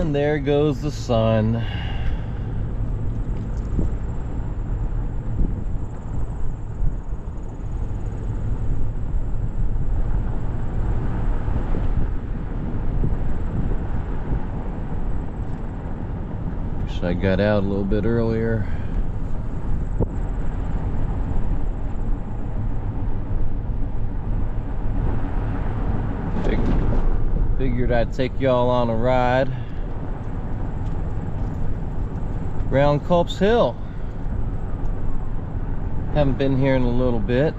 And there goes the sun. Wish I got out a little bit earlier. Figured I'd take y'all on a ride around Culp's Hill. Haven't been here in a little bit.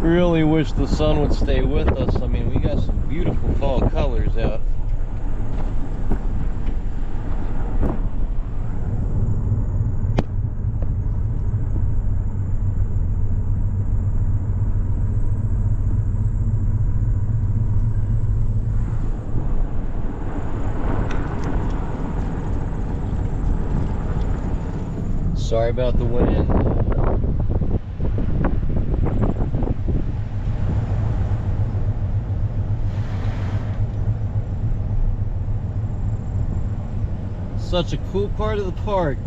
Really wish the sun would stay with us. I mean, we got some beautiful fall colors out. Sorry about the wind. Such a cool part of the park.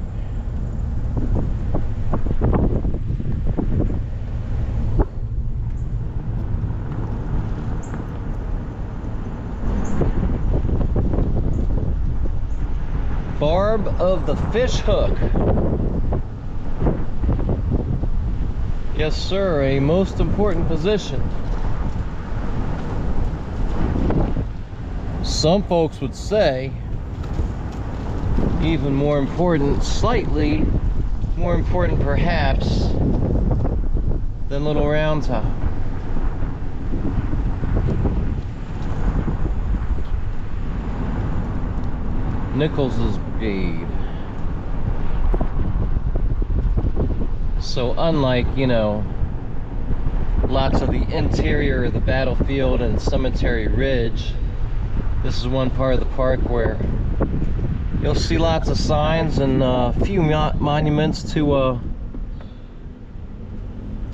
Barb of the fish hook. Yes, sir, a most important position. Some folks would say even more important, slightly more important perhaps, than Little Round Top. Nichols's brigade. So unlike, you know, lots of the interior of the battlefield and Cemetery Ridge, this is one part of the park where you'll see lots of signs and a few monuments to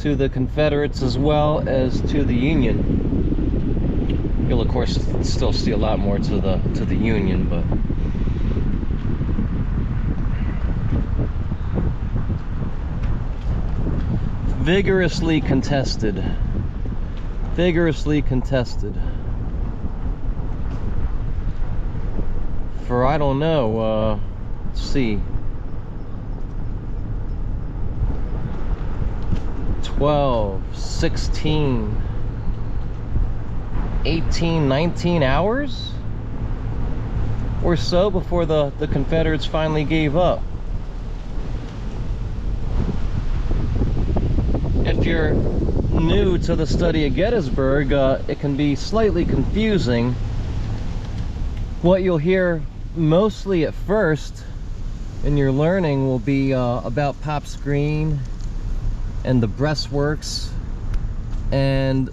the Confederates as well as to the Union. You'll of course still see a lot more to the Union, but vigorously contested. Vigorously contested. For, I don't know, let's see, 12, 16, 18, 19 hours or so before the Confederates finally gave up. If you're new to the study of Gettysburg, it can be slightly confusing. What you'll hear mostly at first in your learning will be about Pop's Green and the breastworks, and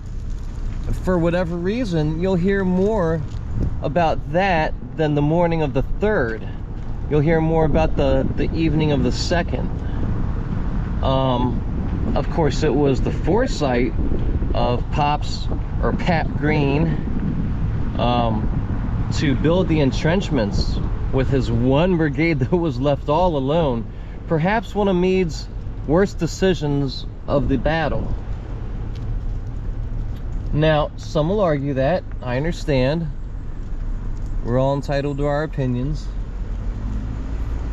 for whatever reason you'll hear more about that than the morning of the 3rd. You'll hear more about the evening of the 2nd. Of course, it was the foresight of Pap Green to build the entrenchments with his one brigade that was left all alone. Perhaps one of Meade's worst decisions of the battle. Now, some will argue that. I understand. We're all entitled to our opinions.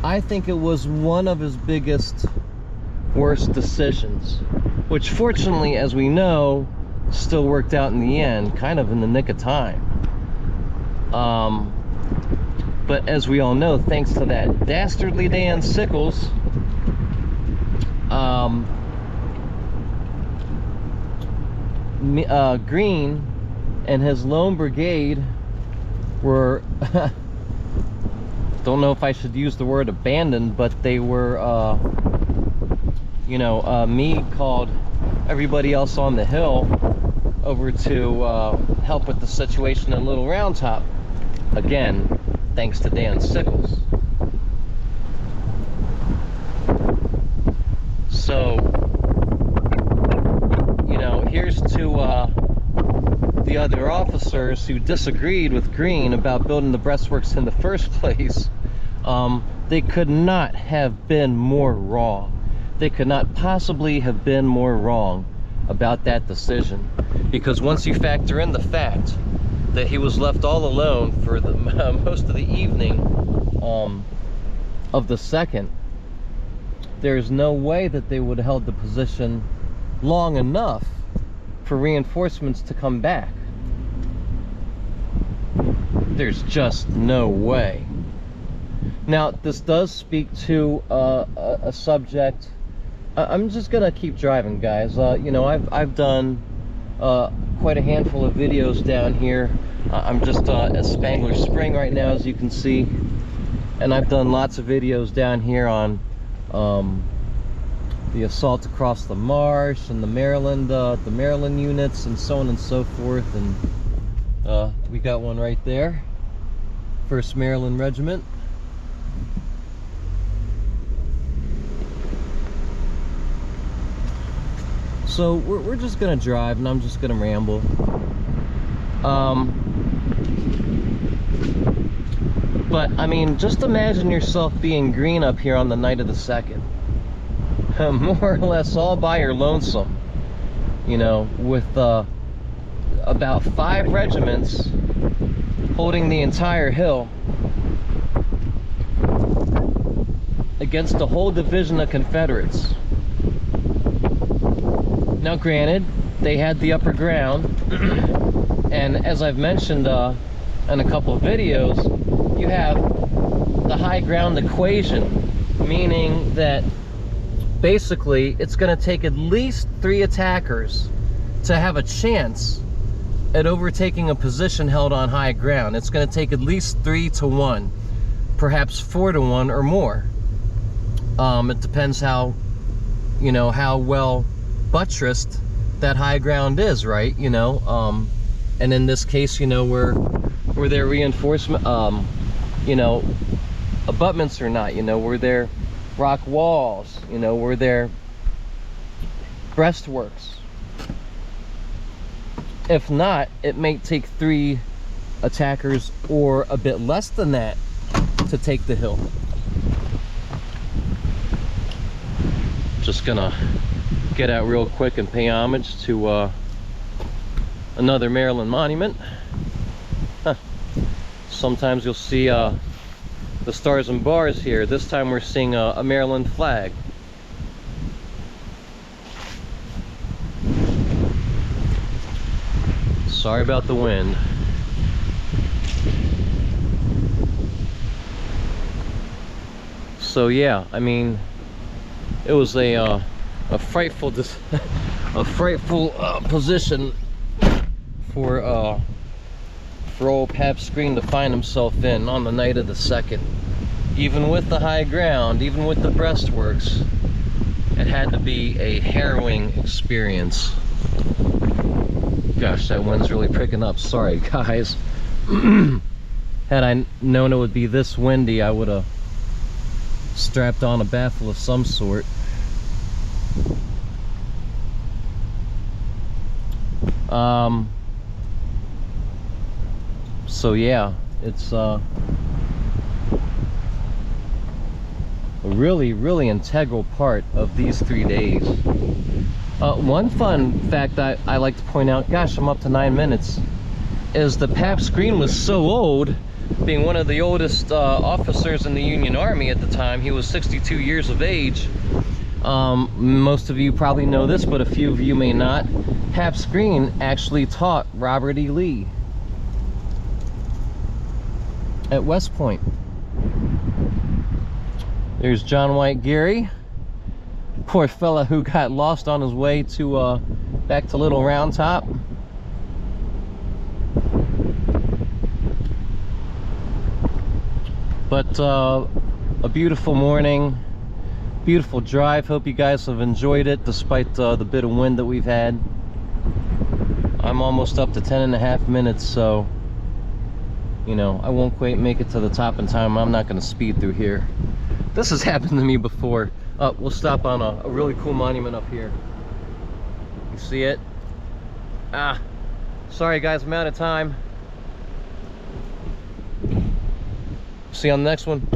I think it was one of his biggest worst decisions, which fortunately, as we know, still worked out in the end, kind of in the nick of time. But as we all know, thanks to that dastardly Dan Sickles, Greene and his lone brigade were don't know if I should use the word abandoned, but they were Meade called everybody else on the hill over to help with the situation in Little Round Top, again thanks to Dan Sickles. So, here's to the other officers who disagreed with Greene about building the breastworks in the first place, they could not have been more wrong. They could not possibly have been more wrong about that decision, because once you factor in the fact that he was left all alone for the most of the evening of the 2nd, there's no way that they would have held the position long enough for reinforcements to come back. There's just no way. Now, this does speak to a subject. I'm just gonna keep driving, guys. You know, I've done quite a handful of videos down here. I'm just at Spangler Spring right now, as you can see, and I've done lots of videos down here on the assault across the marsh and the Maryland units and so on and so forth. And we got one right there, 1st Maryland Regiment. So we're just gonna drive, and I'm just gonna ramble. But I mean, just imagine yourself being Greene up here on the night of the 2nd, more or less all by your lonesome, you know, with about 5 regiments holding the entire hill against a whole division of Confederates. Now granted, they had the upper ground, and as I've mentioned in a couple of videos, you have the high ground equation, meaning that basically it's going to take at least 3 attackers to have a chance at overtaking a position held on high ground. It's going to take at least 3 to 1, perhaps 4 to 1 or more. It depends how, you know, how well buttressed that high ground is, right? You know, and in this case, you know, were there reinforcement, you know, abutments or not? You know, were there rock walls? You know, were there breastworks? If not, it may take 3 attackers or a bit less than that to take the hill. Just gonna get out real quick and pay homage to another Maryland monument. Huh. Sometimes you'll see the stars and bars here. This time we're seeing a Maryland flag. Sorry about the wind. So yeah, I mean, it was a frightful position for old Pabst Greene to find himself in on the night of the 2nd. Even with the high ground, even with the breastworks, it had to be a harrowing experience. Gosh, that wind's really picking up. Sorry, guys. Had I known it would be this windy, I would have strapped on a baffle of some sort. So yeah, it's a really integral part of these 3 days. One fun fact I like to point out, gosh, I'm up to 9 minutes, is the Pabst Greene was so old, being one of the oldest officers in the Union Army at the time. He was 62 years of age. Most of you probably know this, but a few of you may not. Pabst Greene actually taught Robert E. Lee at West Point. There's John White Gary, poor fella who got lost on his way to back to Little Round Top. But a beautiful morning, beautiful drive. Hope you guys have enjoyed it despite the bit of wind that we've had. I'm almost up to 10.5 minutes, so you know, I won't quite make it to the top in time. I'm not going to speed through here. This has happened to me before. We'll stop on a really cool monument up here. You see it? Sorry guys, I'm out of time. See you on the next one.